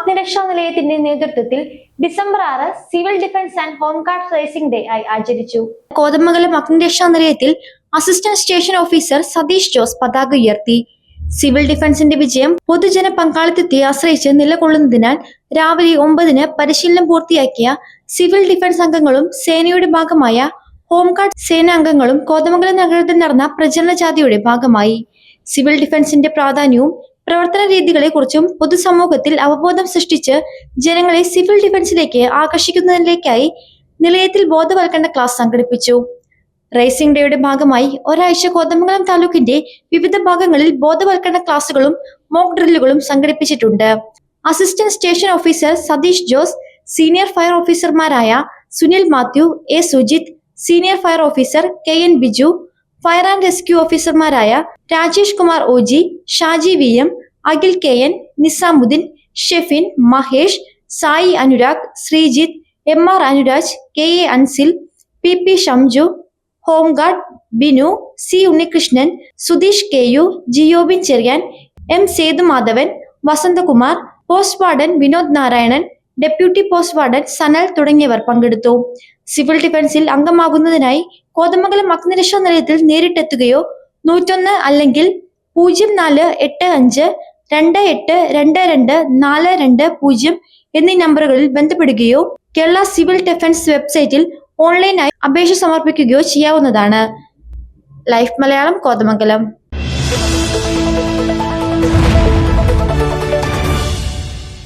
അഗ്നിരക്ഷാ നിലയത്തിന്റെ നേതൃത്വത്തിൽ December 6 civil defence and home guard raising day ആയി ആചരിച്ചു. കോതമംഗലം അഗ്നിരക്ഷാ നിലയത്തിൽ assistant station officer Satheesh Jose പതാക ഉയർത്തി. സിവിൽ ഡിഫൻസിന്റെ വിജയം പൊതുജന പങ്കാളിത്തത്തെ ആശ്രയിച്ച് നിലകൊള്ളുന്നതിനാൽ രാവിലെ 9-ന് പരിശീലനം പൂർത്തിയാക്കിയ സിവിൽ ഡിഫൻസ് അംഗങ്ങളും സേനയുടെ ഭാഗമായ ഹോംഗാർഡ് സേനാംഗങ്ങളും കോതമംഗലം നഗരത്തിൽ നടന്ന പ്രചരണ ജാഥയുടെ ഭാഗമായി. സിവിൽ ഡിഫൻസിന്റെ പ്രാധാന്യവും പ്രവർത്തന രീതികളെ കുറിച്ചും പൊതുസമൂഹത്തിൽ അവബോധം സൃഷ്ടിച്ച് ജനങ്ങളെ സിവിൽ ഡിഫൻസിലേക്ക് ആകർഷിക്കുന്നതിലേക്കായി നിലയത്തിൽ ബോധവൽക്കരണ ക്ലാസ് സംഘടിപ്പിച്ചു. റേസിംഗ് ഡേയുടെ ഭാഗമായി ഒരാഴ്ച കോതമംഗലം താലൂക്കിന്റെ വിവിധ ഭാഗങ്ങളിൽ ബോധവൽക്കരണ ക്ലാസുകളും മോക്ക് ഡ്രില്ലുകളും സംഘടിപ്പിച്ചിട്ടുണ്ട്. Assistant station officer Satheesh Jose, senior fire ഓഫീസർമാരായ Sunil Mathew, A Sujith, senior fire officer KN Biju, fire and rescue ഓഫീസർമാരായ Rajesh Kumar OG, Shaji VM, Akhil KN, Nizamuddin, Shefin, Mahesh, Sai Anurag, Sreejith, MR Anuraj, KA Ansil, PP Shamju, home guard Binu, C Unnikrishnan, Sudheesh KU, Jiobin Cherian, M Sethumadhavan, Vasanthakumar, post warden Vinod Narayanan, deputy post warden Sanal തുടങ്ങിയവർ പങ്കെടുത്തു. സിവിൽ ഡിഫൻസിൽ അംഗമാകുന്നതിനായി കോതമംഗലം അഗ്നിരക്ഷാ നിലയത്തിൽ നേരിട്ടെത്തുകയോ 101 അല്ലെങ്കിൽ 0485 2822 4220 എന്നീ നമ്പറുകളിൽ ബന്ധപ്പെടുകയോ കേരള സിവിൽ ഡിഫൻസ് വെബ്സൈറ്റിൽ ഓൺലൈനായി അപേക്ഷ സമർപ്പിക്കുകയോ ചെയ്യാവുന്നതാണ്. ലൈഫ് മലയാളം, കോതമംഗലം.